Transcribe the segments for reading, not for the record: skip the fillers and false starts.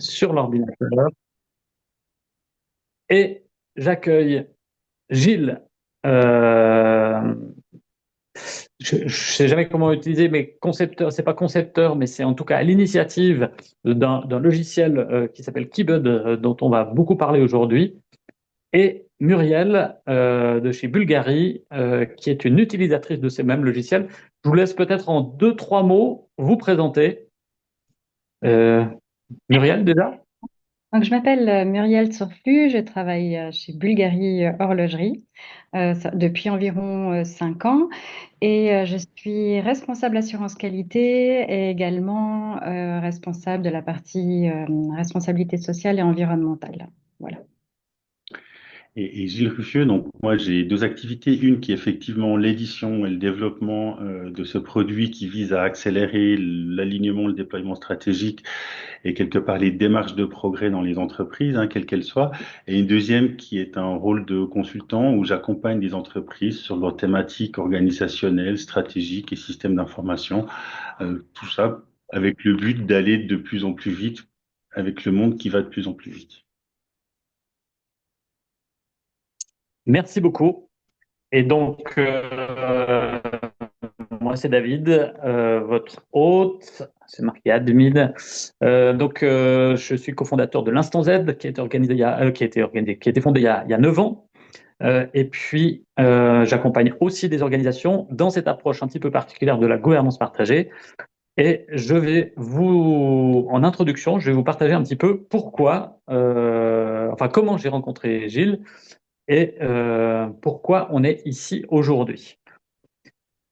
sur l'ordinateur et j'accueille Gilles. euh, je ne sais jamais comment utiliser, mais concepteur, c'est pas concepteur, mais c'est en tout cas à l'initiative d'un logiciel qui s'appelle Keybud, dont on va beaucoup parler aujourd'hui, et Muriel de chez Bulgari, qui est une utilisatrice de ces mêmes logiciels. Je vous laisse peut-être en deux, trois mots vous présenter. Euh, Muriel, déjà? Donc, je m'appelle Muriel Surflux, je travaille chez Bulgari Horlogerie depuis environ 5 ans et je suis responsable assurance qualité et également responsable de la partie responsabilité sociale et environnementale. Voilà. Et Gilles Ruffieux, donc moi j'ai deux activités, une qui est effectivement l'édition et le développement de ce produit qui vise à accélérer l'alignement, le déploiement stratégique et quelque part les démarches de progrès dans les entreprises, hein, quelles qu'elles soient, et une deuxième qui est un rôle de consultant où j'accompagne des entreprises sur leurs thématiques organisationnelles, stratégiques et systèmes d'information, tout ça avec le but d'aller de plus en plus vite avec le monde qui va de plus en plus vite. Merci beaucoup. Et donc, moi, c'est David, votre hôte. C'est marqué admin. Je suis cofondateur de l'Instant Z, qui a été organisé qui a été fondé il y a 9 ans. J'accompagne aussi des organisations dans cette approche un petit peu particulière de la gouvernance partagée. Et en introduction, je vais vous partager un petit peu comment j'ai rencontré Gilles et pourquoi on est ici aujourd'hui.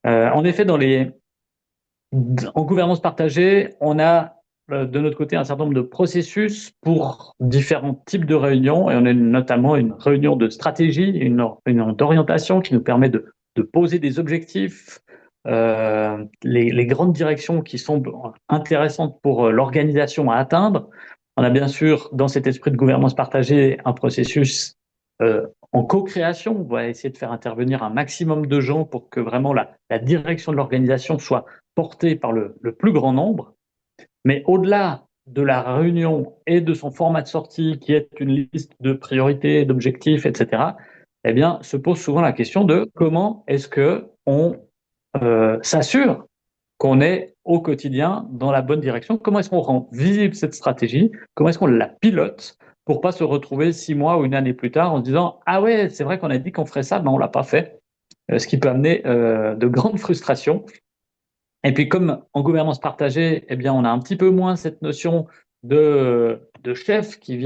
En effet, en gouvernance partagée, on a de notre côté un certain nombre de processus pour différents types de réunions, et on a notamment une réunion de stratégie, une réunion d'orientation qui nous permet de poser des objectifs, les grandes directions qui sont intéressantes pour l'organisation à atteindre. On a bien sûr, dans cet esprit de gouvernance partagée, un processus en co-création. On va essayer de faire intervenir un maximum de gens pour que vraiment la direction de l'organisation soit portée par le plus grand nombre. Mais au-delà de la réunion et de son format de sortie, qui est une liste de priorités, d'objectifs, etc., eh bien, se pose souvent la question de comment est-ce que on s'assure qu'on est au quotidien dans la bonne direction. Comment est-ce qu'on rend visible cette stratégie? Comment est-ce qu'on la pilote pour pas se retrouver 6 mois ou une année plus tard en se disant ah ouais, c'est vrai qu'on a dit qu'on ferait ça, mais on l'a pas fait, ce qui peut amener de grandes frustrations. Et puis comme en gouvernance partagée, eh bien on a un petit peu moins cette notion de chef qui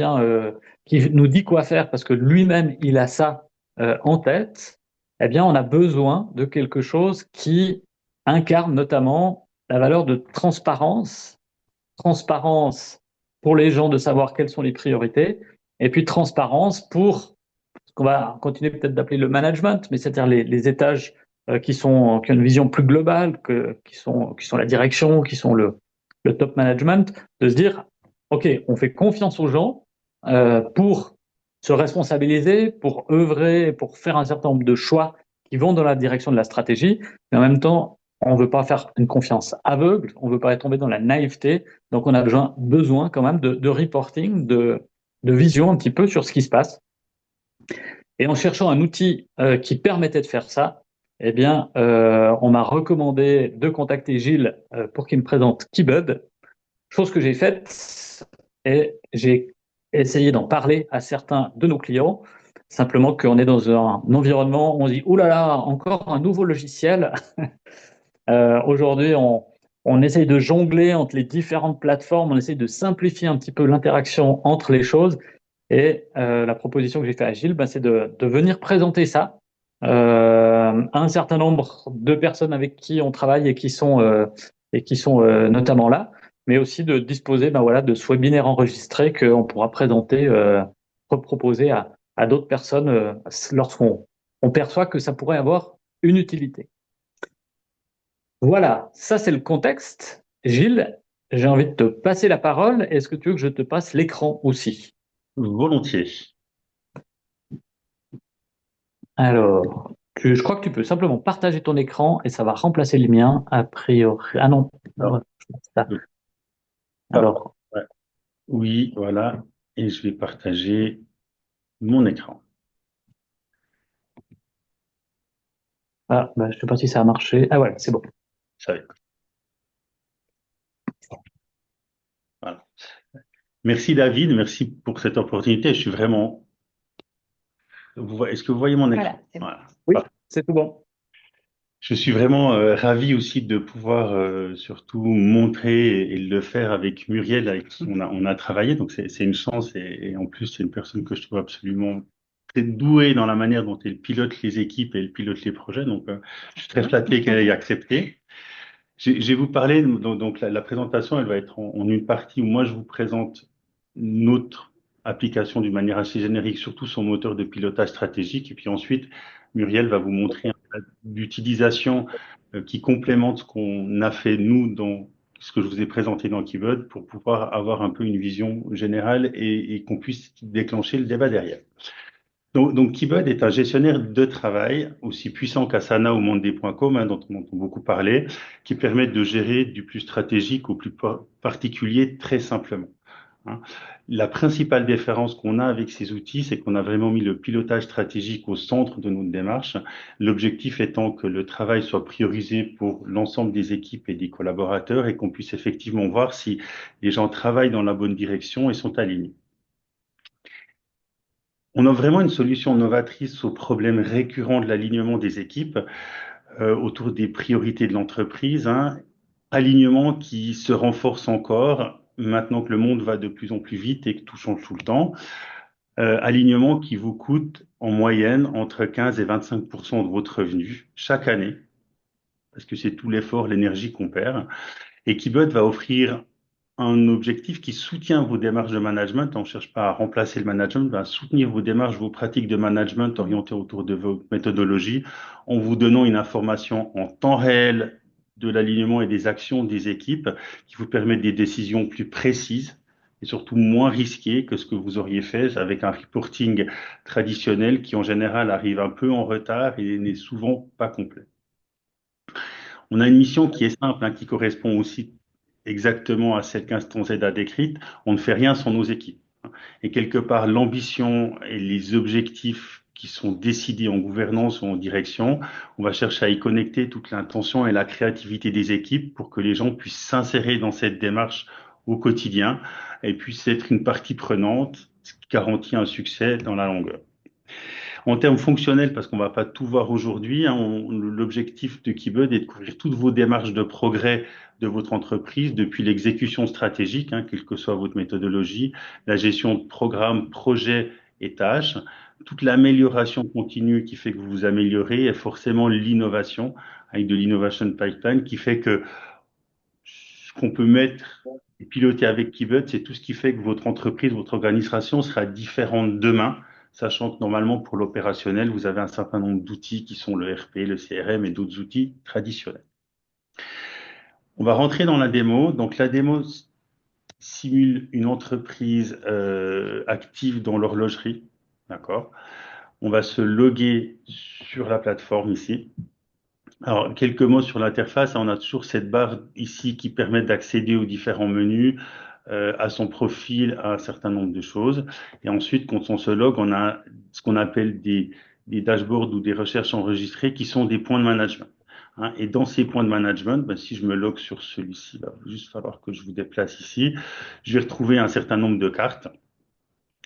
nous dit quoi faire parce que lui-même il a ça en tête. Eh bien on a besoin de quelque chose qui incarne notamment la valeur de transparence, transparence pour les gens de savoir quelles sont les priorités, et puis transparence pour ce qu'on va continuer peut-être d'appeler le management, mais c'est-à-dire les étages qui ont une vision plus globale, qui sont la direction, qui sont le top management, de se dire, OK, on fait confiance aux gens pour se responsabiliser, pour œuvrer, pour faire un certain nombre de choix qui vont dans la direction de la stratégie, mais en même temps, on ne veut pas faire une confiance aveugle, on ne veut pas tomber dans la naïveté, donc on a besoin quand même de reporting, de vision un petit peu sur ce qui se passe. Et en cherchant un outil qui permettait de faire ça, eh bien, on m'a recommandé de contacter Gilles pour qu'il me présente Keybud, chose que j'ai faite et j'ai essayé d'en parler à certains de nos clients. Simplement qu'on est dans un environnement où on se dit « Ouh là là, encore un nouveau logiciel ». Aujourd'hui, on essaye de jongler entre les différentes plateformes, on essaye de simplifier un petit peu l'interaction entre les choses. Et la proposition que j'ai faite à Gilles, c'est de venir présenter ça à un certain nombre de personnes avec qui on travaille et qui sont notamment là, mais aussi de disposer voilà, de ce webinaire enregistré qu'on pourra présenter, reproposer à d'autres personnes lorsqu'on perçoit que ça pourrait avoir une utilité. Voilà, ça c'est le contexte. Gilles, j'ai envie de te passer la parole. Est-ce que tu veux que je te passe l'écran aussi? Volontiers. Alors, je crois que tu peux simplement partager ton écran et ça va remplacer le mien, a priori. Ah non, Alors, ça. euh, Alors, ouais. Oui, voilà. Et je vais partager mon écran. Ah, bah, je sais pas si ça a marché. Ah ouais, c'est bon. Ça va être. Voilà. Merci David, merci pour cette opportunité. Je suis vraiment. Est-ce que vous voyez mon Voilà, écran? c'est bon. Voilà. Oui, c'est tout bon. Je suis vraiment ravi aussi de pouvoir surtout montrer et le faire avec Muriel, avec qui on a travaillé. Donc c'est une chance et en plus c'est une personne que je trouve absolument très douée dans la manière dont elle pilote les équipes et elle pilote les projets. Donc je suis très flatté qu'elle ait accepté. Je vais vous parler, donc la présentation, elle va être en une partie où moi je vous présente notre application d'une manière assez générique, surtout son moteur de pilotage stratégique. Et puis ensuite, Muriel va vous montrer un cas d'utilisation qui complémente ce qu'on a fait nous dans ce que je vous ai présenté dans Keybud pour pouvoir avoir un peu une vision générale et qu'on puisse déclencher le débat derrière. Donc Keybud est un gestionnaire de travail aussi puissant qu'Asana ou Monday.com, dont on entend beaucoup parler, qui permet de gérer du plus stratégique au plus particulier très simplement. Hein. La principale différence qu'on a avec ces outils, c'est qu'on a vraiment mis le pilotage stratégique au centre de notre démarche, l'objectif étant que le travail soit priorisé pour l'ensemble des équipes et des collaborateurs et qu'on puisse effectivement voir si les gens travaillent dans la bonne direction et sont alignés. On a vraiment une solution novatrice aux problèmes récurrents de l'alignement des équipes autour des priorités de l'entreprise. Alignement qui se renforce encore maintenant que le monde va de plus en plus vite et que tout change tout le temps. Alignement qui vous coûte en moyenne entre 15 et 25% de votre revenu chaque année, parce que c'est tout l'effort, l'énergie qu'on perd. Et Keybud va offrir un objectif qui soutient vos démarches de management. On ne cherche pas à remplacer le management, mais à soutenir vos démarches, vos pratiques de management orientées autour de vos méthodologies en vous donnant une information en temps réel de l'alignement et des actions des équipes qui vous permettent des décisions plus précises et surtout moins risquées que ce que vous auriez fait avec un reporting traditionnel qui en général arrive un peu en retard et n'est souvent pas complet. On a une mission qui est simple, qui correspond aussi exactement à celle qu'Instant Z a décrite. On ne fait rien sans nos équipes. Et quelque part, l'ambition et les objectifs qui sont décidés en gouvernance ou en direction, on va chercher à y connecter toute l'intention et la créativité des équipes pour que les gens puissent s'insérer dans cette démarche au quotidien et puissent être une partie prenante, ce qui garantit un succès dans la longueur. En termes fonctionnels, parce qu'on ne va pas tout voir aujourd'hui, l'objectif de Keybud est de couvrir toutes vos démarches de progrès de votre entreprise, depuis l'exécution stratégique, quelle que soit votre méthodologie, la gestion de programmes, projets et tâches, toute l'amélioration continue qui fait que vous vous améliorez et forcément l'innovation, avec de l'innovation pipeline qui fait que ce qu'on peut mettre et piloter avec Keybud, c'est tout ce qui fait que votre entreprise, votre organisation sera différente demain, sachant que normalement pour l'opérationnel, vous avez un certain nombre d'outils qui sont le RP, le CRM et d'autres outils traditionnels. On va rentrer dans la démo. Donc la démo simule une entreprise active dans l'horlogerie. D'accord. On va se loguer sur la plateforme ici. Alors, quelques mots sur l'interface. On a toujours cette barre ici qui permet d'accéder aux différents menus, à son profil, à un certain nombre de choses. Et ensuite, quand on se log, on a ce qu'on appelle des dashboards ou des recherches enregistrées qui sont des points de management. Et dans ces points de management, ben, si je me log sur celui-ci, il va juste falloir que je vous déplace ici. Je vais retrouver un certain nombre de cartes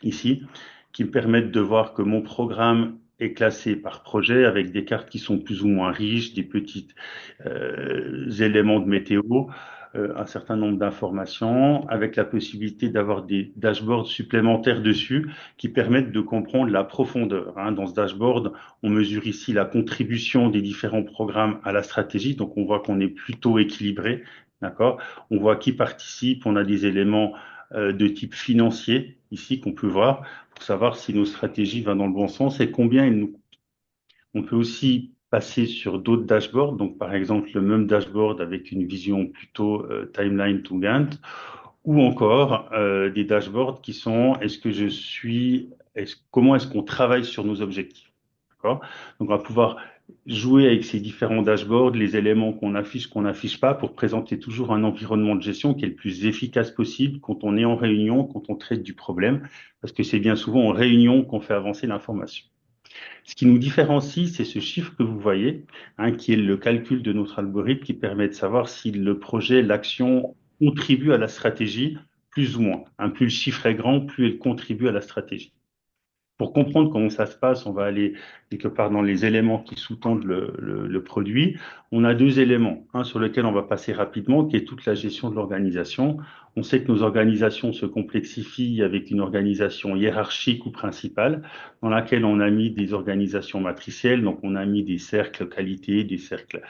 ici qui me permettent de voir que mon programme est classé par projet avec des cartes qui sont plus ou moins riches, des petits éléments de météo, un certain nombre d'informations, avec la possibilité d'avoir des dashboards supplémentaires dessus qui permettent de comprendre la profondeur. Dans ce dashboard, on mesure ici la contribution des différents programmes à la stratégie, donc on voit qu'on est plutôt équilibré, d'accord? On voit qui participe, on a des éléments de type financier ici qu'on peut voir pour savoir si nos stratégies vont dans le bon sens et combien elles nous coûtent. On peut aussi passer sur d'autres dashboards, donc par exemple le même dashboard avec une vision plutôt timeline to Gantt, ou encore des dashboards qui sont comment est-ce qu'on travaille sur nos objectifs. D'accord. Donc on va pouvoir jouer avec ces différents dashboards, les éléments qu'on n'affiche pas, pour présenter toujours un environnement de gestion qui est le plus efficace possible quand on est en réunion, quand on traite du problème, parce que c'est bien souvent en réunion qu'on fait avancer l'information. Ce qui nous différencie, c'est ce chiffre que vous voyez, hein, qui est le calcul de notre algorithme qui permet de savoir si le projet, l'action contribue à la stratégie, plus ou moins. Hein, plus le chiffre est grand, plus elle contribue à la stratégie. Pour comprendre comment ça se passe, on va aller quelque part dans les éléments qui sous-tendent le produit. On a deux éléments. Un sur lequel on va passer rapidement, qui est toute la gestion de l'organisation. On sait que nos organisations se complexifient avec une organisation hiérarchique ou principale, dans laquelle on a mis des organisations matricielles. Donc, on a mis des cercles qualité, des cercles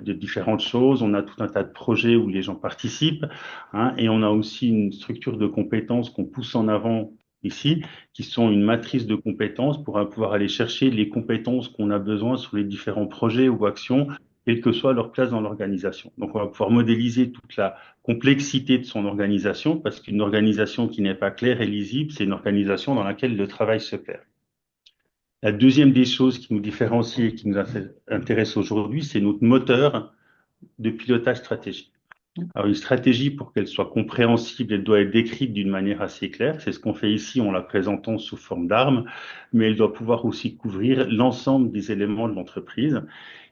de différentes choses. On a tout un tas de projets où les gens participent, hein, et on a aussi une structure de compétences qu'on pousse en avant ici, qui sont une matrice de compétences pour pouvoir aller chercher les compétences qu'on a besoin sur les différents projets ou actions, quelle que soit leur place dans l'organisation. Donc, on va pouvoir modéliser toute la complexité de son organisation, parce qu'une organisation qui n'est pas claire et lisible, c'est une organisation dans laquelle le travail se perd. La deuxième des choses qui nous différencie et qui nous intéresse aujourd'hui, c'est notre moteur de pilotage stratégique. Alors, une stratégie, pour qu'elle soit compréhensible, elle doit être décrite d'une manière assez claire. C'est ce qu'on fait ici en la présentant sous forme d'armes, mais elle doit pouvoir aussi couvrir l'ensemble des éléments de l'entreprise.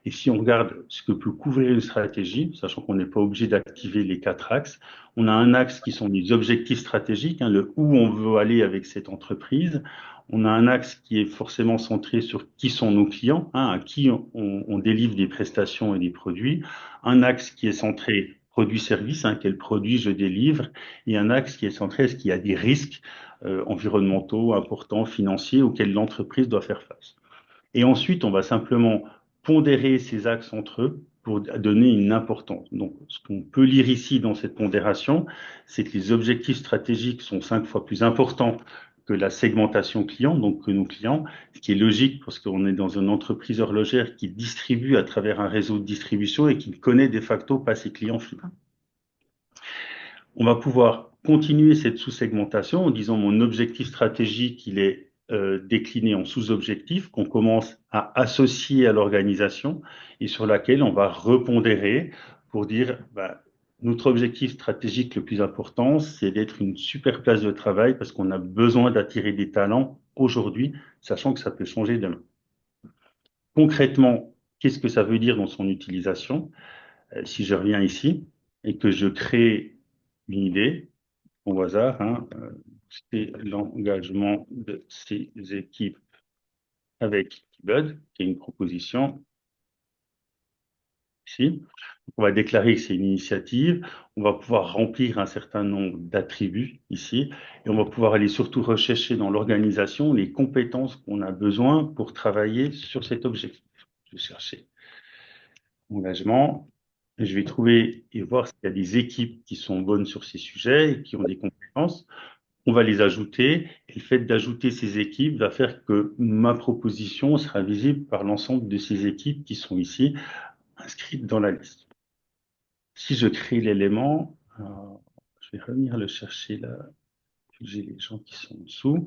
Et si on regarde ce que peut couvrir une stratégie, sachant qu'on n'est pas obligé d'activer les quatre axes, on a un axe qui sont les objectifs stratégiques, hein, le où on veut aller avec cette entreprise. On a un axe qui est forcément centré sur qui sont nos clients, hein, à qui on délivre des prestations et des produits. Un axe qui est centré produit-service, hein, quel produit je délivre, et un axe qui est centré, est-ce qu'il y a des risques environnementaux importants, financiers, auxquels l'entreprise doit faire face. Et ensuite, on va simplement pondérer ces axes entre eux pour donner une importance. Donc, ce qu'on peut lire ici dans cette pondération, c'est que les objectifs stratégiques sont 5 fois plus importants que la segmentation client, donc que nos clients, ce qui est logique parce qu'on est dans une entreprise horlogère qui distribue à travers un réseau de distribution et qui ne connaît de facto pas ses clients finaux. On va pouvoir continuer cette sous-segmentation en disant mon objectif stratégique, il est décliné en sous-objectifs qu'on commence à associer à l'organisation et sur laquelle on va repondérer pour dire notre objectif stratégique le plus important, c'est d'être une super place de travail parce qu'on a besoin d'attirer des talents aujourd'hui, sachant que ça peut changer demain. Concrètement, qu'est-ce que ça veut dire dans son utilisation? Si je reviens ici et que je crée une idée, au hasard, hein, c'est l'engagement de ces équipes avec Bud, qui est une proposition ici. On va déclarer que c'est une initiative, on va pouvoir remplir un certain nombre d'attributs ici, et on va pouvoir aller surtout rechercher dans l'organisation les compétences qu'on a besoin pour travailler sur cet objectif. Je vais chercher engagement, et je vais trouver et voir s'il y a des équipes qui sont bonnes sur ces sujets et qui ont des compétences. On va les ajouter, et le fait d'ajouter ces équipes va faire que ma proposition sera visible par l'ensemble de ces équipes qui sont ici inscrites dans la liste. Si je crée l'élément, je vais revenir le chercher là, j'ai les gens qui sont en dessous,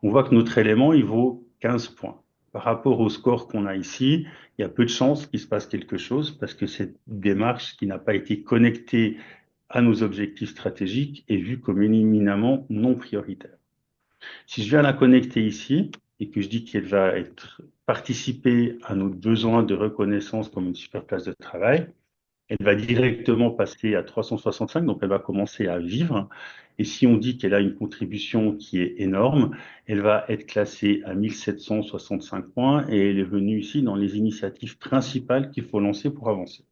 on voit que notre élément, il vaut 15 points. Par rapport au score qu'on a ici, il y a peu de chances qu'il se passe quelque chose parce que cette démarche qui n'a pas été connectée à nos objectifs stratégiques est vue comme éminemment non prioritaire. Si je viens la connecter ici et que je dis qu'elle va participer à notre besoin de reconnaissance comme une super place de travail, elle va directement passer à 365, donc elle va commencer à vivre. Et si on dit qu'elle a une contribution qui est énorme, elle va être classée à 1765 points et elle est venue ici dans les initiatives principales qu'il faut lancer pour avancer.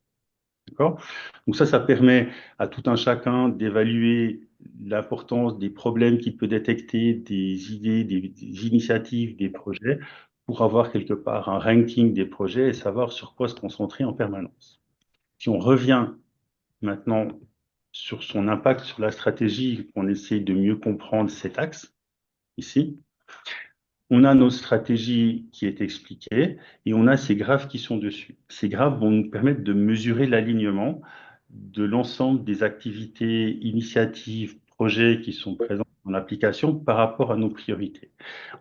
D'accord? Donc ça permet à tout un chacun d'évaluer l'importance des problèmes qu'il peut détecter, des idées, des initiatives, des projets, pour avoir quelque part un ranking des projets et savoir sur quoi se concentrer en permanence. Si on revient maintenant sur son impact sur la stratégie, qu'on essaie de mieux comprendre cet axe, ici, on a notre stratégie qui est expliquée et on a ces graphes qui sont dessus. Ces graphes vont nous permettre de mesurer l'alignement de l'ensemble des activités, initiatives, projets qui sont présents dans l'application par rapport à nos priorités.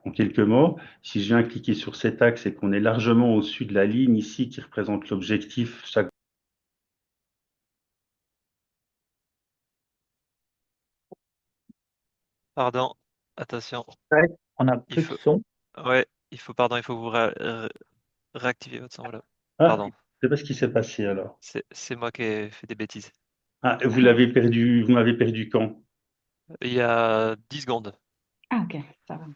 En quelques mots, si je viens cliquer sur cet axe et qu'on est largement au-dessus de la ligne ici qui représente l'objectif, chaque... Pardon, attention. Ouais, on n'a Il plus de faut, son. ouais, pardon, il faut que vous réactiviez votre son. Voilà. Ah, Pardon, je sais pas ce qui s'est passé alors. c'est moi qui ai fait des bêtises. Ah, vous l'avez perdu, vous m'avez perdu quand? Il y a 10 secondes. Ah, ok, ça va.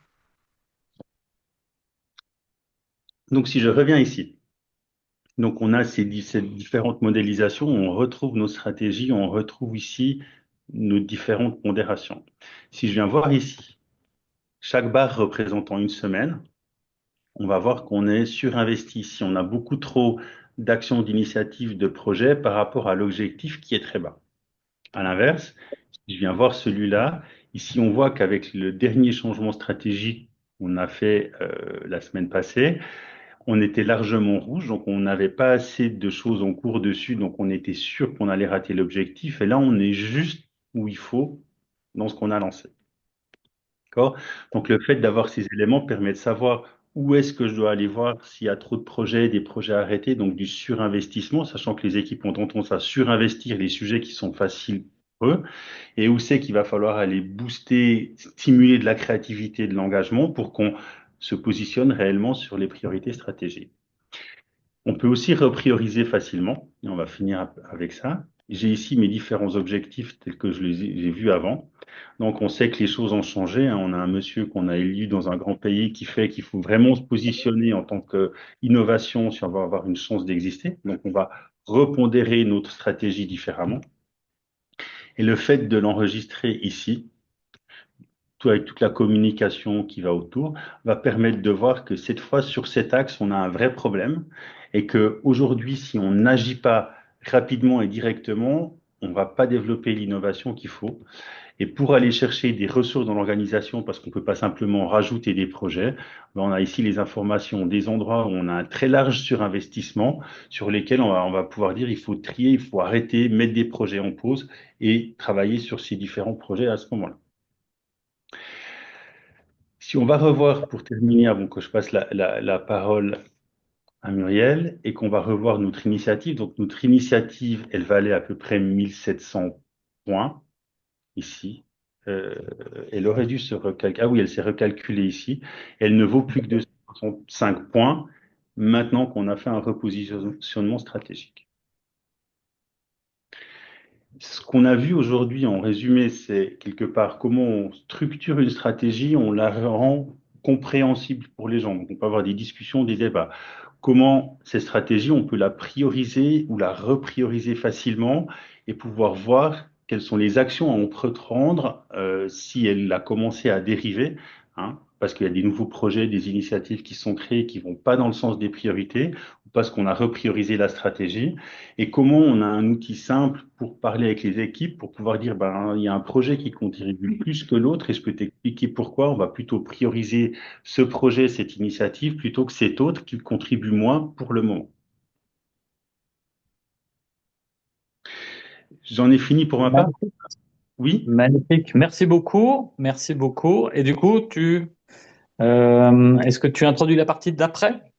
Donc si je reviens ici, donc on a ces différentes modélisations, on retrouve nos stratégies, on retrouve ici nos différentes pondérations. Si je viens voir ici, chaque barre représentant une semaine, on va voir qu'on est surinvesti. Si on a beaucoup trop d'actions, d'initiatives, de projets par rapport à l'objectif qui est très bas. À l'inverse, si je viens voir celui-là, ici on voit qu'avec le dernier changement stratégique qu'on a fait la semaine passée, on était largement rouge, donc on n'avait pas assez de choses en cours dessus, donc on était sûr qu'on allait rater l'objectif. Et là, on est juste où il faut dans ce qu'on a lancé. D'accord? Donc le fait d'avoir ces éléments permet de savoir où est-ce que je dois aller voir s'il y a trop de projets, des projets arrêtés, donc du surinvestissement, sachant que les équipes ont tendance à surinvestir les sujets qui sont faciles pour eux, et où c'est qu'il va falloir aller booster, stimuler de la créativité et de l'engagement pour qu'on se positionne réellement sur les priorités stratégiques. On peut aussi reprioriser facilement, et on va finir avec ça. J'ai ici mes différents objectifs tels que j'ai vus avant. Donc, on sait que les choses ont changé, hein. On a un monsieur qu'on a élu dans un grand pays qui fait qu'il faut vraiment se positionner en tant qu'innovation si on va avoir une chance d'exister. Donc, on va repondérer notre stratégie différemment. Et le fait de l'enregistrer ici, tout avec toute la communication qui va autour, va permettre de voir que cette fois, sur cet axe, on a un vrai problème et que aujourd'hui, si on n'agit pas rapidement et directement, on ne va pas développer l'innovation qu'il faut. Et pour aller chercher des ressources dans l'organisation, parce qu'on ne peut pas simplement rajouter des projets, ben on a ici les informations des endroits où on a un très large surinvestissement, sur lesquels on va pouvoir dire il faut trier, il faut arrêter, mettre des projets en pause et travailler sur ces différents projets à ce moment-là. Si on va revoir, pour terminer, avant que je passe la parole à Muriel, et qu'on va revoir notre initiative, donc notre initiative, elle valait à peu près 1700 points ici. Euh, Elle aurait dû se recalculer. Ah oui, elle s'est recalculée ici. Elle ne vaut plus que 265 points maintenant qu'on a fait un repositionnement stratégique. Ce qu'on a vu aujourd'hui en résumé, c'est quelque part comment on structure une stratégie, on la rend compréhensible pour les gens. Donc, on peut avoir des discussions, des débats. Comment ces stratégies, on peut la prioriser ou la reprioriser facilement et pouvoir voir quelles sont les actions à entreprendre si elle a commencé à dériver, hein, parce qu'il y a des nouveaux projets, des initiatives qui sont créées qui vont pas dans le sens des priorités, ou parce qu'on a repriorisé la stratégie et comment on a un outil simple pour parler avec les équipes, pour pouvoir dire, ben, il y a un projet qui contribue plus que l'autre et je peux t'expliquer pourquoi. On va plutôt prioriser ce projet, cette initiative, plutôt que cet autre qui contribue moins pour le moment. J'en ai fini pour ma part. Magnifique. Oui. Magnifique. Merci beaucoup. Merci beaucoup. Et du coup, est-ce que tu introduis la partie d'après?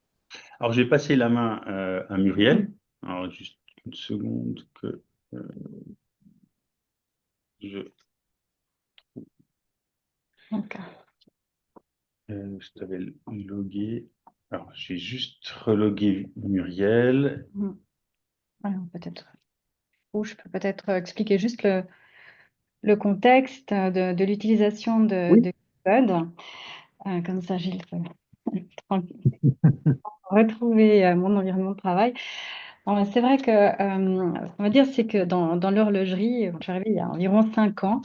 Alors, j'ai passé la main à Muriel. Alors, juste une seconde que euh, je, Ok. je t'avais logué. Alors, je vais juste reloguer Muriel. Mm. Ouais, peut-être. Ou je peux peut-être expliquer juste le contexte de l'utilisation Oui. de Code. Comme ça, Gilles peut retrouver mon environnement de travail. Bon, c'est vrai que, on va dire, c'est que dans l'horlogerie, quand je suis arrivée il y a environ 5 ans,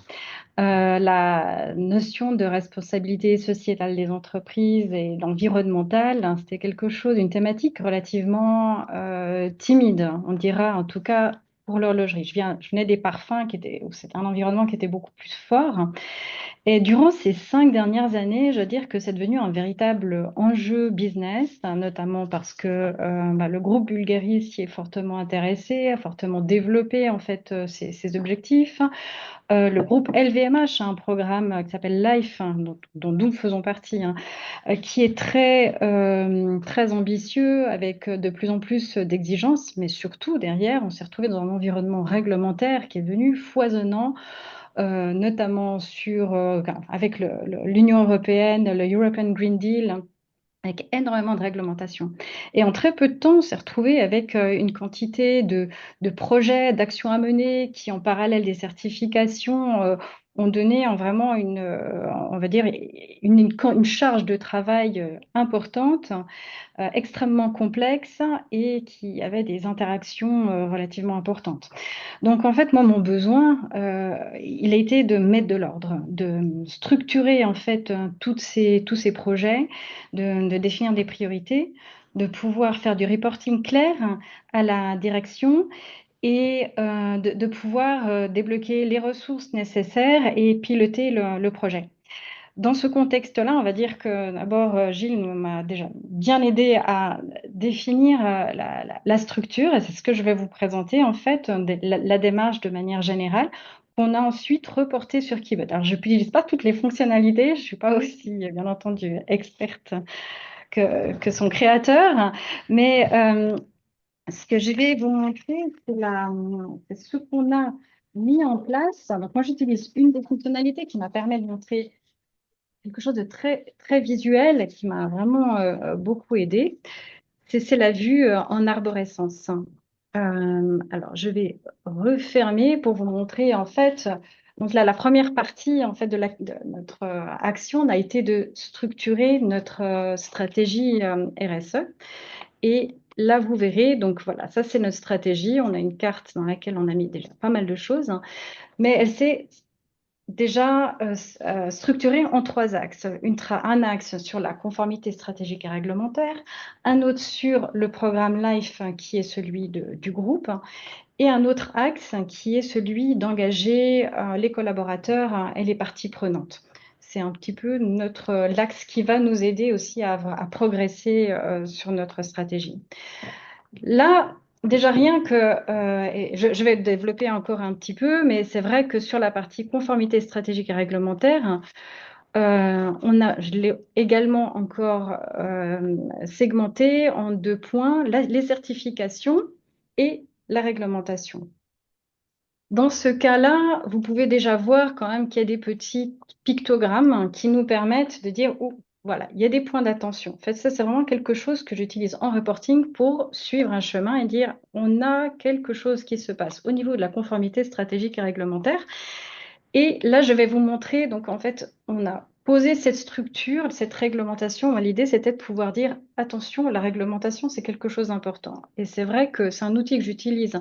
la notion de responsabilité sociétale des entreprises et environnementale, hein, c'était quelque chose, une thématique relativement timide, on dira, en tout cas pour l'horlogerie. Je venais des parfums où c'était un environnement qui était beaucoup plus fort. Et durant ces 5 dernières années, je veux dire que c'est devenu un véritable enjeu business, hein, notamment parce que le groupe Bulgaris s'y est fortement intéressé, a fortement développé en fait ses objectifs. Le groupe LVMH a un programme qui s'appelle LIFE, hein, dont nous faisons partie, hein, qui est très ambitieux, avec de plus en plus d'exigences, mais surtout derrière, on s'est retrouvé dans un environnement réglementaire qui est devenu foisonnant, notamment avec l'Union européenne, le European Green Deal, avec énormément de réglementation. Et en très peu de temps, on s'est retrouvé avec une quantité de projets, d'actions à mener qui, en parallèle des certifications, ont donné vraiment on va dire, une charge de travail importante, extrêmement complexe et qui avait des interactions relativement importantes. Donc en fait, moi, mon besoin, il a été de mettre de l'ordre, de structurer en fait tous ces projets, de définir des priorités, de pouvoir faire du reporting clair à la direction et de pouvoir débloquer les ressources nécessaires et piloter le projet. Dans ce contexte-là, on va dire que d'abord, Gilles m'a déjà bien aidé à définir la structure, et c'est ce que je vais vous présenter en fait, la démarche de manière générale, qu'on a ensuite reporté sur Kibot. Alors, je n'utilise pas toutes les fonctionnalités, je ne suis pas aussi, bien entendu, experte que son créateur, mais ce que je vais vous montrer, c'est ce qu'on a mis en place. Donc, moi, j'utilise une des fonctionnalités qui m'a permis de montrer quelque chose de très, très visuel qui m'a vraiment beaucoup aidé. C'est la vue en arborescence. Alors, je vais refermer pour vous montrer en fait. Donc là, la première partie en fait de notre action a été de structurer notre stratégie RSE. Et là, vous verrez, donc voilà, ça c'est notre stratégie. On a une carte dans laquelle on a mis déjà pas mal de choses, hein, mais elle s'est déjà structuré en 3 axes. Un axe sur la conformité stratégique et réglementaire, un autre sur le programme LIFE qui est celui du groupe, et un autre axe qui est celui d'engager les collaborateurs et les parties prenantes. C'est un petit peu l'axe qui va nous aider aussi à progresser sur notre stratégie. Là, déjà rien que, et je vais développer encore un petit peu, mais c'est vrai que sur la partie conformité stratégique et réglementaire, je l'ai également encore segmenté en 2 points, les certifications et la réglementation. Dans ce cas-là, vous pouvez déjà voir quand même qu'il y a des petits pictogrammes qui nous permettent de dire, oh, voilà, il y a des points d'attention. En fait, ça, c'est vraiment quelque chose que j'utilise en reporting pour suivre un chemin et dire, on a quelque chose qui se passe au niveau de la conformité stratégique et réglementaire. Et là, je vais vous montrer, donc en fait, on a posé cette structure, cette réglementation. L'idée, c'était de pouvoir dire, attention, la réglementation, c'est quelque chose d'important. Et c'est vrai que c'est un outil que j'utilise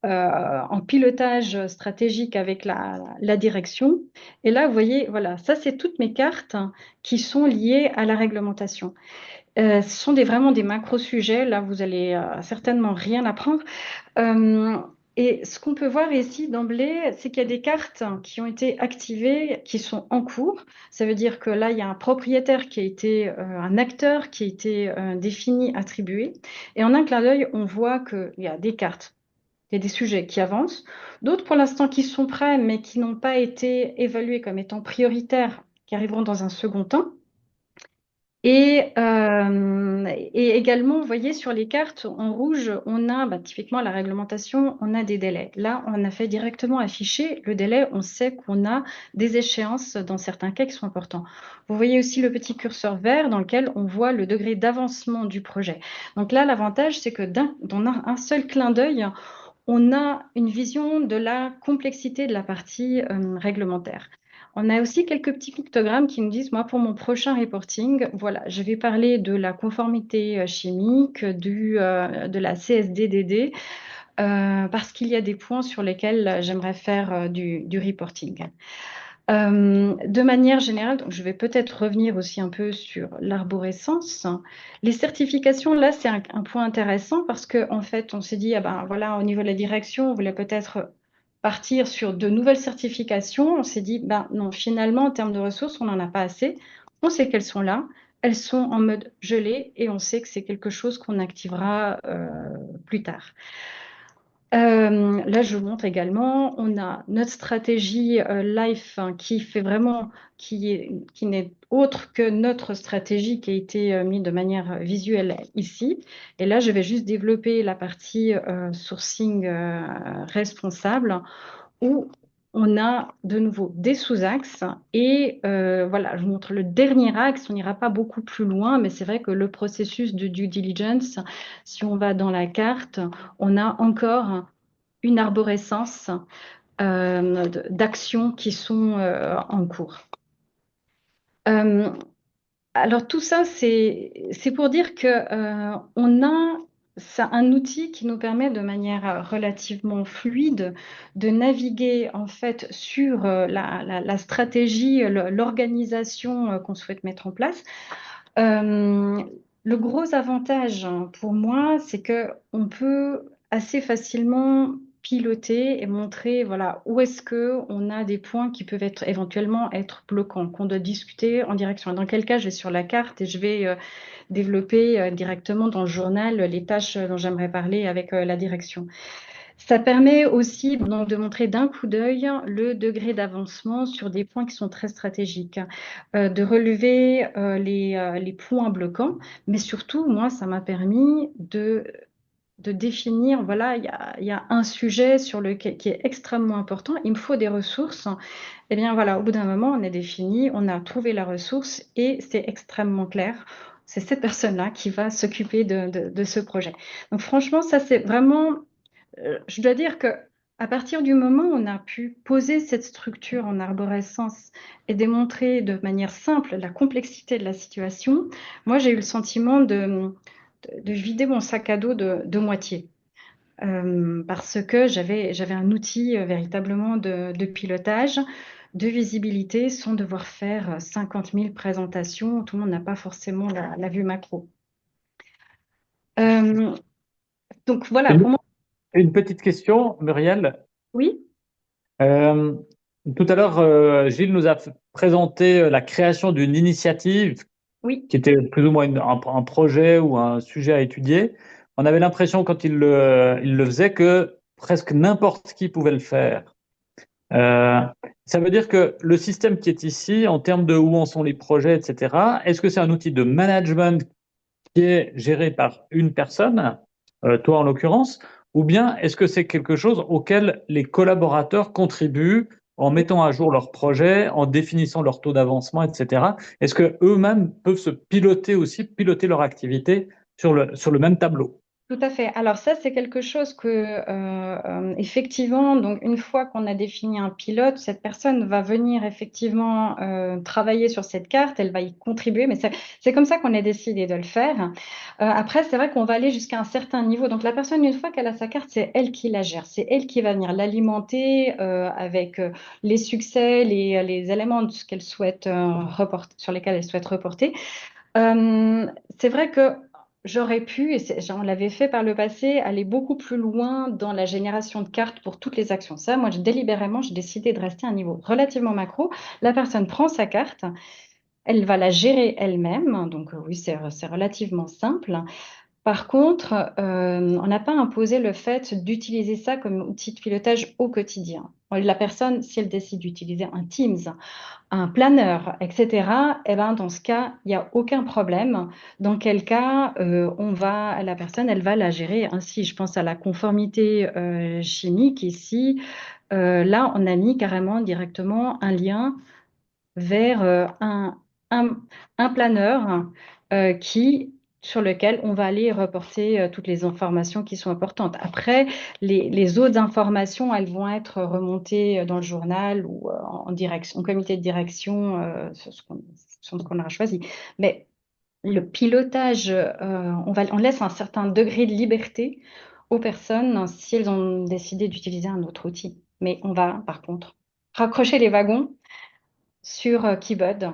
en pilotage stratégique avec la direction. Et là, vous voyez, voilà, ça, c'est toutes mes cartes qui sont liées à la réglementation. Ce sont vraiment des macro-sujets. Là, vous allez certainement rien apprendre. Et ce qu'on peut voir ici d'emblée, c'est qu'il y a des cartes qui ont été activées, qui sont en cours. Ça veut dire que là, il y a un propriétaire qui a été, un acteur qui a été défini, attribué. Et en un clin d'œil, on voit qu'il y a des cartes. Il y a des sujets qui avancent, d'autres pour l'instant qui sont prêts, mais qui n'ont pas été évalués comme étant prioritaires, qui arriveront dans un second temps. Et également, vous voyez, sur les cartes en rouge, on a typiquement la réglementation, on a des délais. Là, on a fait directement afficher le délai, on sait qu'on a des échéances dans certains cas qui sont importants. Vous voyez aussi le petit curseur vert dans lequel on voit le degré d'avancement du projet. Donc là, l'avantage, c'est que dans un seul clin d'œil, on a une vision de la complexité de la partie réglementaire. On a aussi quelques petits pictogrammes qui nous disent, moi, pour mon prochain reporting, voilà, je vais parler de la conformité chimique, de la CSDDD, parce qu'il y a des points sur lesquels j'aimerais faire du reporting. De manière générale, donc je vais peut-être revenir aussi un peu sur l'arborescence. Les certifications, là, c'est un point intéressant parce qu'en fait, on s'est dit, ah ben voilà, au niveau de la direction, on voulait peut-être partir sur de nouvelles certifications, on s'est dit, ben non, finalement, en termes de ressources, on n'en a pas assez. On sait qu'elles sont là, elles sont en mode gelé et on sait que c'est quelque chose qu'on activera plus tard. Là, je vous montre également, on a notre stratégie Life qui fait vraiment, qui n'est autre que notre stratégie qui a été mise de manière visuelle ici. Et là, je vais juste développer la partie sourcing responsable où on a de nouveau des sous-axes et voilà, je vous montre le dernier axe, on n'ira pas beaucoup plus loin, mais c'est vrai que le processus de due diligence, si on va dans la carte, on a encore une arborescence d'actions qui sont en cours. Alors tout ça, c'est pour dire que on a un outil qui nous permet de manière relativement fluide de naviguer en fait sur la stratégie, l'organisation qu'on souhaite mettre en place. Le gros avantage pour moi, c'est que on peut assez facilement piloter et montrer voilà où est-ce que on a des points qui peuvent être éventuellement être bloquants, qu'on doit discuter en direction. Dans quel cas je vais sur la carte et je vais développer directement dans le journal les tâches dont j'aimerais parler avec la direction. Ça permet aussi donc, de montrer d'un coup d'œil le degré d'avancement sur des points qui sont très stratégiques, de relever les points bloquants, mais surtout, moi, ça m'a permis de définir, voilà, il y a un sujet qui est extrêmement important, il me faut des ressources. Eh bien, voilà, au bout d'un moment, on a défini, on a trouvé la ressource et c'est extrêmement clair. C'est cette personne-là qui va s'occuper de ce projet. Donc, franchement, ça, c'est vraiment je dois dire que à partir du moment où on a pu poser cette structure en arborescence et démontrer de manière simple la complexité de la situation, moi j'ai eu le sentiment de vider mon sac à dos de moitié. Parce que j'avais un outil véritablement de pilotage, de visibilité, sans devoir faire 50 000 présentations. Tout le monde n'a pas forcément la vue macro. Donc voilà, pour moi, Une petite question, Muriel. oui, Euh, Tout à l'heure, Gilles nous a présenté la création d'une initiative oui. qui était plus ou moins un projet ou un sujet à étudier. On avait l'impression quand il le faisait que presque n'importe qui pouvait le faire. Euh, Ça veut dire que le système qui est ici, en termes de où en sont les projets, etc., est-ce que c'est un outil de management qui est géré par une personne, toi en l'occurrence, ou bien est-ce que c'est quelque chose auquel les collaborateurs contribuent en mettant à jour leurs projets, en définissant leur taux d'avancement, etc. Est-ce que eux-mêmes peuvent se piloter aussi, piloter leur activité sur le même tableau? Tout à fait. Alors ça, c'est quelque chose que, effectivement, donc une fois qu'on a défini un pilote, cette personne va venir effectivement travailler sur cette carte, elle va y contribuer, mais c'est comme ça qu'on a décidé de le faire. Après, c'est vrai qu'on va aller jusqu'à un certain niveau. Donc la personne, une fois qu'elle a sa carte, c'est elle qui la gère, c'est elle qui va venir l'alimenter avec les succès, les éléments de ce qu'elle souhaite reporter, sur lesquels elle souhaite reporter. C'est vrai que j'aurais pu, et on l'avait fait par le passé, aller beaucoup plus loin dans la génération de cartes pour toutes les actions. Ça, moi, délibérément, j'ai décidé de rester à un niveau relativement macro. La personne prend sa carte, elle va la gérer elle-même. Donc, oui, c'est relativement simple. Par contre, on n'a pas imposé le fait d'utiliser ça comme outil de pilotage au quotidien. La personne, si elle décide d'utiliser un Teams, un planeur, etc., eh ben, dans ce cas, il n'y a aucun problème. Dans quel cas, la personne, elle va la gérer ainsi. Je pense à la conformité chimique ici. Là, on a mis carrément directement un lien vers un, un planeur sur lequel on va aller reporter toutes les informations qui sont importantes. Après, les autres informations, elles vont être remontées dans le journal ou en direction, en comité de direction, sur ce qu'on aura choisi. Mais le pilotage, on laisse un certain degré de liberté aux personnes si elles ont décidé d'utiliser un autre outil. Mais on va, par contre, raccrocher les wagons sur Keybud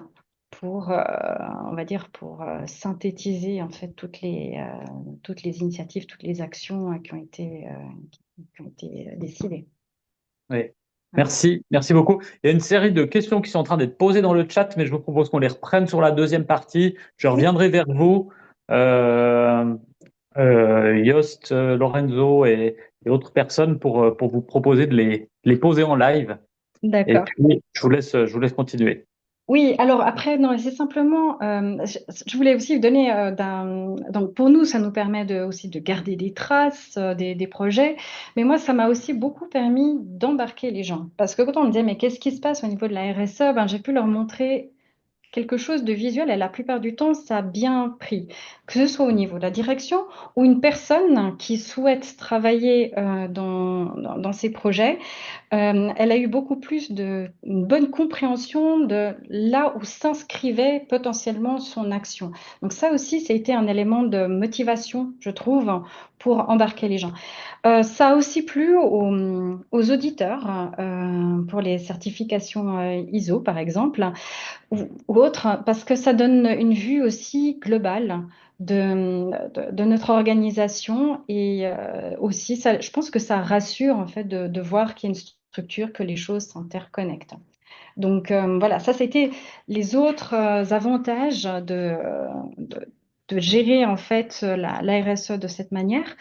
pour, on va dire, pour synthétiser en fait toutes les initiatives, toutes les actions qui ont été décidées. Oui. Merci beaucoup. Il y a une série de questions qui sont en train d'être posées dans le chat, mais je vous propose qu'on les reprenne sur la deuxième partie. Je reviendrai vers vous, euh, Yost, Lorenzo et autres personnes pour vous proposer de les poser en live. Et D'accord. puis, je vous laisse continuer. Oui, alors après, non, c'est simplement, je voulais aussi vous donner donc pour nous, ça nous permet aussi de garder des traces des projets, mais moi, ça m'a aussi beaucoup permis d'embarquer les gens. Parce que quand on me disait, mais qu'est-ce qui se passe au niveau de la RSE, ben, j'ai pu leur montrer quelque chose de visuel et la plupart du temps, ça a bien pris. Que ce soit au niveau de la direction ou une personne qui souhaite travailler dans ces projets, elle a eu beaucoup plus une bonne compréhension de là où s'inscrivait potentiellement son action. Donc ça aussi, ça a été un élément de motivation, je trouve, pour embarquer les gens. Ça a aussi plu aux auditeurs pour les certifications ISO, par exemple, ou autres, parce que ça donne une vue aussi globale de notre organisation et aussi, ça, je pense que ça rassure en fait de voir qu'il y a une structure, que les choses s'interconnectent. Donc voilà, ça c'était les autres avantages de gérer en fait la RSE de cette manière.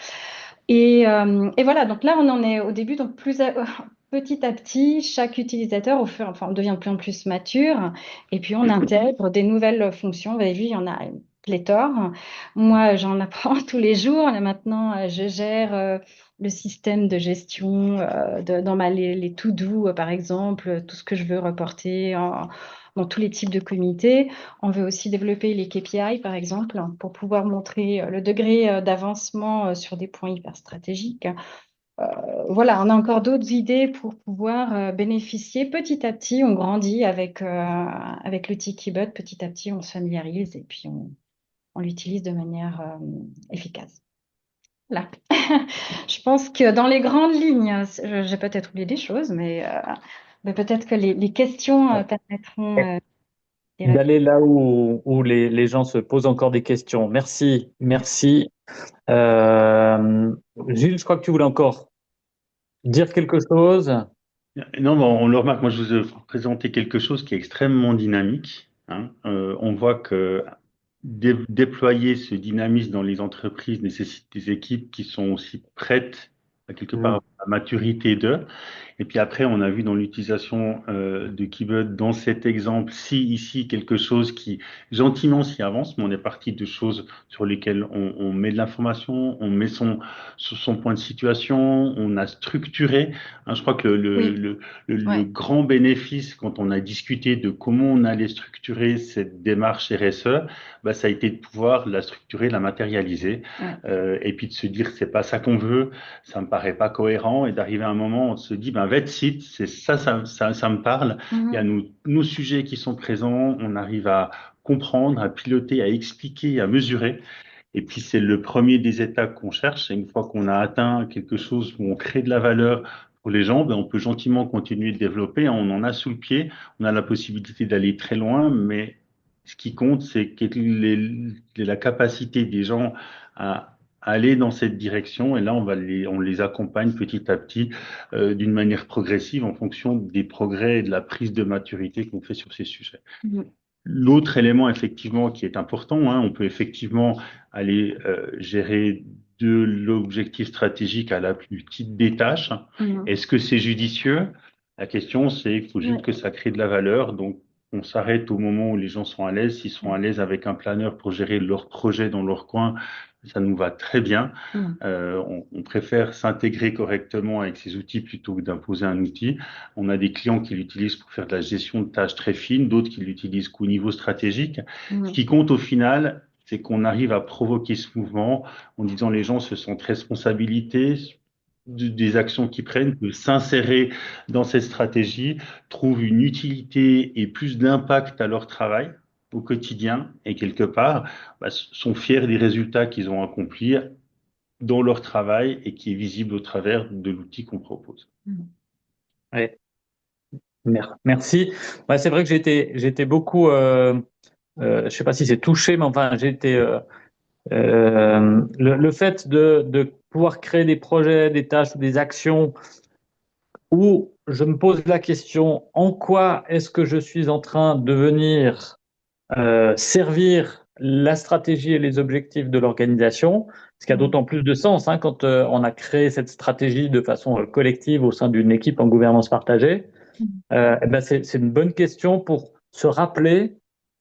Et voilà, donc là on en est au début, donc petit à petit, chaque utilisateur enfin, on devient de plus en plus mature et puis on intègre des nouvelles fonctions. Vous avez vu, il y en a une pléthore. Moi, j'en apprends tous les jours. Là maintenant, je gère le système de gestion dans les to-do, par exemple, tout ce que je veux reporter dans tous les types de comités. On veut aussi développer les KPI, par exemple, pour pouvoir montrer le degré d'avancement sur des points hyper stratégiques. Voilà, on a encore d'autres idées pour pouvoir bénéficier. Petit à petit, on grandit avec l'outil Keybot. Petit à petit, on se familiarise et puis on l'utilise de manière efficace. Voilà. Je pense que dans les grandes lignes, j'ai peut-être oublié des choses, mais peut-être que les questions permettront d'y répondre. D'aller là où les gens se posent encore des questions. Merci. Gilles, je crois que tu voulais encore dire quelque chose. Non, bon, on le remarque, moi je vous ai présenté quelque chose qui est extrêmement dynamique, hein. On voit que déployer ce dynamisme dans les entreprises nécessite des équipes qui sont aussi prêtes à quelque part à maturité d'eux. Et puis après, on a vu dans l'utilisation de Keybot, dans cet exemple-ci, ici, quelque chose qui gentiment s'y avance, mais on est parti de choses sur lesquelles on met de l'information, on met son point de situation, on a structuré. Hein, je crois que Oui, le ouais, grand bénéfice, quand on a discuté de comment on allait structurer cette démarche RSE, bah, ça a été de pouvoir la structurer, la matérialiser, ouais. et puis de se dire c'est pas ça qu'on veut, ça me paraît pas cohérent, et d'arriver à un moment où on se dit ben VetSit, c'est ça me parle. Il y a Mhm. nos sujets qui sont présents, on arrive à comprendre, à piloter, à expliquer, à mesurer. Et puis c'est le premier des étapes qu'on cherche. Et une fois qu'on a atteint quelque chose où on crée de la valeur pour les gens, ben on peut gentiment continuer de développer. On en a sous le pied, on a la possibilité d'aller très loin, mais ce qui compte, c'est la capacité des gens à aller dans cette direction. Et là, on les accompagne petit à petit, d'une manière progressive en fonction des progrès et de la prise de maturité qu'on fait sur ces sujets. Mhm. L'autre élément, effectivement, qui est important, hein, on peut effectivement aller gérer de l'objectif stratégique à la plus petite des tâches. Mhm. Est-ce que c'est judicieux? La question, c'est qu'il faut juste Ouais. que ça crée de la valeur. Donc, on s'arrête au moment où les gens sont à l'aise. S'ils sont à l'aise avec un planeur pour gérer leur projet dans leur coin, ça nous va très bien. Mhm. On préfère s'intégrer correctement avec ces outils plutôt que d'imposer un outil. On a des clients qui l'utilisent pour faire de la gestion de tâches très fines, d'autres qui l'utilisent qu'au niveau stratégique. Ce Mhm. qui compte au final, c'est qu'on arrive à provoquer ce mouvement en disant les gens se sentent responsabilités des actions qu'ils prennent, de s'insérer dans cette stratégie, trouvent une utilité et plus d'impact à leur travail au quotidien et quelque part bah, sont fiers des résultats qu'ils ont accomplis dans leur travail et qui est visible au travers de l'outil qu'on propose. Mhm. Ouais. Merci. Ouais, c'est vrai que j'ai été beaucoup, je sais pas si c'est touché, mais enfin, j'ai été le fait de pouvoir créer des projets, des tâches ou des actions où je me pose la question, en quoi est-ce que je suis en train de venir servir la stratégie et les objectifs de l'organisation, ce qui a d'autant plus de sens quand on a créé cette stratégie de façon collective au sein d'une équipe en gouvernance partagée. Eh ben c'est une bonne question pour se rappeler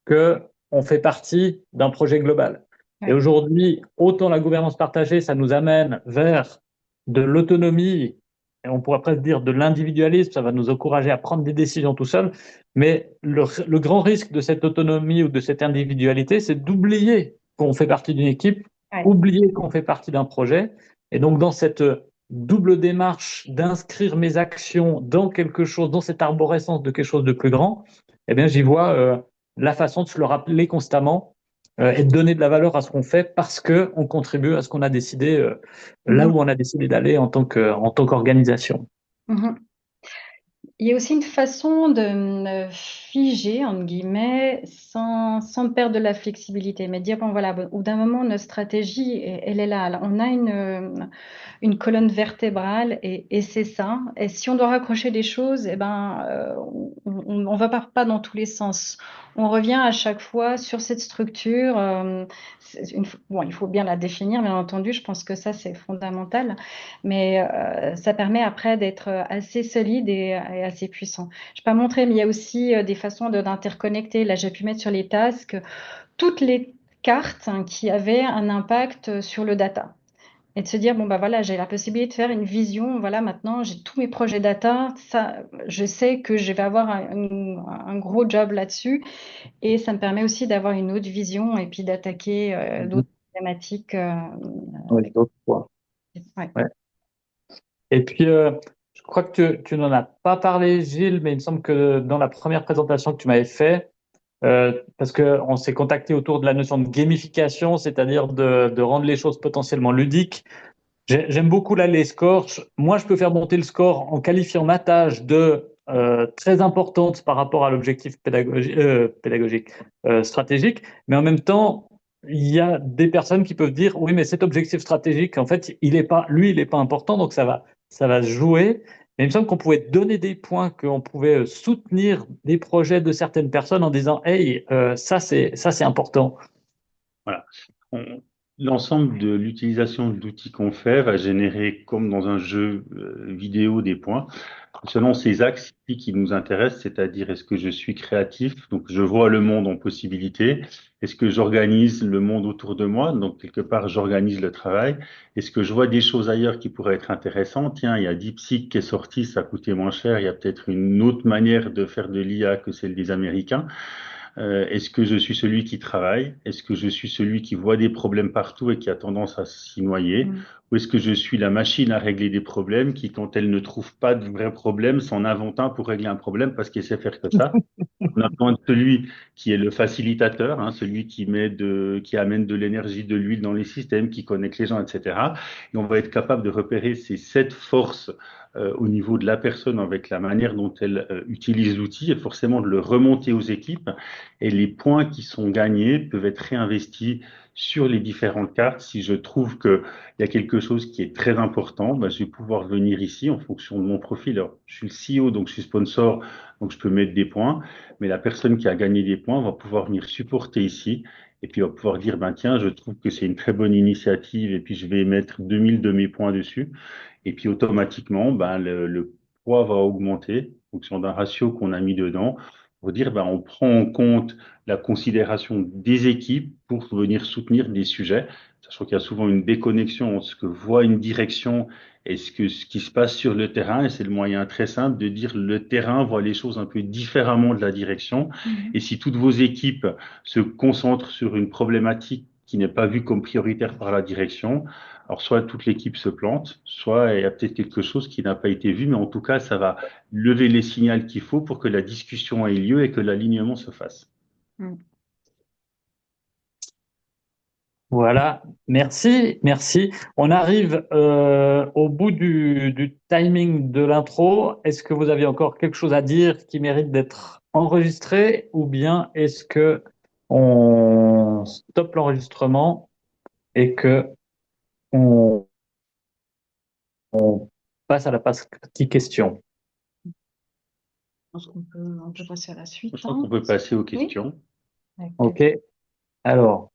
que on fait partie d'un projet global. Et Ouais. aujourd'hui, autant la gouvernance partagée, ça nous amène vers de l'autonomie, et on pourrait presque dire de l'individualisme, ça va nous encourager à prendre des décisions tout seul. Mais le grand risque de cette autonomie ou de cette individualité, c'est d'oublier qu'on fait partie d'une équipe, Ouais. oublier qu'on fait partie d'un projet. Et donc, dans cette double démarche d'inscrire mes actions dans quelque chose, dans cette arborescence de quelque chose de plus grand, eh bien, j'y vois la façon de se le rappeler constamment et de donner de la valeur à ce qu'on fait parce que on contribue à ce qu'on a décidé, là Mhm. où on a décidé d'aller en tant qu'organisation. Mhm. Il y a aussi une façon de figer, entre guillemets, sans perdre de la flexibilité, mais dire, bon voilà, au bout d'un moment, notre stratégie, elle est là. On a une colonne vertébrale et c'est ça. Et si on doit raccrocher des choses, eh ben, on va pas dans tous les sens. On revient à chaque fois sur cette structure. Bon, il faut bien la définir, bien entendu. Je pense que ça, c'est fondamental. Mais ça permet après d'être assez solide et assez puissant. Je ne vais pas montrer, mais il y a aussi des façons d'interconnecter. Là, j'ai pu mettre sur les tasks toutes les cartes qui avaient un impact sur le data. Et de se dire, bon, bah voilà, j'ai la possibilité de faire une vision. Voilà, maintenant, j'ai tous mes projets data. Ça, je sais que je vais avoir un gros job là-dessus. Et ça me permet aussi d'avoir une autre vision et puis d'attaquer d'autres thématiques. Oui, d'autres fois. Ouais. Ouais. Et puis, je crois que tu n'en as pas parlé, Gilles, mais il me semble que dans la première présentation que tu m'avais fait, parce qu'on s'est contacté autour de la notion de gamification, c'est-à-dire de rendre les choses potentiellement ludiques. J'aime beaucoup là les scores. Moi, je peux faire monter le score en qualifiant ma tâche de très importante par rapport à l'objectif stratégique, mais en même temps, il y a des personnes qui peuvent dire oui, mais cet objectif stratégique, en fait, il est pas important, donc ça va se jouer. Mais il me semble qu'on pouvait donner des points, qu'on pouvait soutenir des projets de certaines personnes en disant hey, ça c'est important. Voilà. On- L'ensemble de l'utilisation d'outils qu'on fait va générer, comme dans un jeu vidéo, des points. Selon ces axes ici qui nous intéressent, c'est-à-dire est-ce que je suis créatif, donc je vois le monde en possibilités, est-ce que j'organise le monde autour de moi, donc quelque part j'organise le travail, est-ce que je vois des choses ailleurs qui pourraient être intéressantes, tiens, il y a DeepSeek qui est sorti, ça coûtait moins cher, il y a peut-être une autre manière de faire de l'IA que celle des Américains. Est-ce que je suis celui qui travaille? Est-ce que je suis celui qui voit des problèmes partout et qui a tendance à s'y noyer? Ou est-ce que je suis la machine à régler des problèmes qui, quand elle ne trouve pas de vrais problèmes, s'en invente un pour régler un problème parce qu'elle sait faire que ça? On a besoin de celui qui est le facilitateur, celui qui amène de l'énergie, de l'huile dans les systèmes, qui connecte les gens, etc. Et on va être capable de repérer ces 7 forces au niveau de la personne avec la manière dont elle utilise l'outil et forcément de le remonter aux équipes. Et les points qui sont gagnés peuvent être réinvestis sur les différentes cartes. Si je trouve qu'il y a quelque chose qui est très important, ben, je vais pouvoir venir ici en fonction de mon profil. Alors, je suis le CEO, donc je suis sponsor, donc je peux mettre des points, mais la personne qui a gagné des points va pouvoir venir supporter ici et puis va pouvoir dire, ben tiens, je trouve que c'est une très bonne initiative et puis je vais mettre 2000 de mes points dessus. Et puis automatiquement, ben, le poids va augmenter en fonction d'un ratio qu'on a mis dedans pour dire, ben, on prend en compte la considération des équipes pour venir soutenir des sujets, sachant qu'il y a souvent une déconnexion entre ce que voit une direction et ce qui se passe sur le terrain. Et c'est le moyen très simple de dire le terrain voit les choses un peu différemment de la direction. Et si toutes vos équipes se concentrent sur une problématique qui n'est pas vue comme prioritaire par la direction, alors soit toute l'équipe se plante, soit il y a peut-être quelque chose qui n'a pas été vu, mais en tout cas, ça va lever les signaux qu'il faut pour que la discussion ait lieu et que l'alignement se fasse. Voilà, merci. On arrive au bout du timing de l'intro. Est-ce que vous aviez encore quelque chose à dire qui mérite d'être enregistré ou bien est-ce que on stoppe l'enregistrement et que on passe à la partie question? pense qu'on peut passer à la suite, Je crois qu'on peut passer aux questions. avec OK. Alors,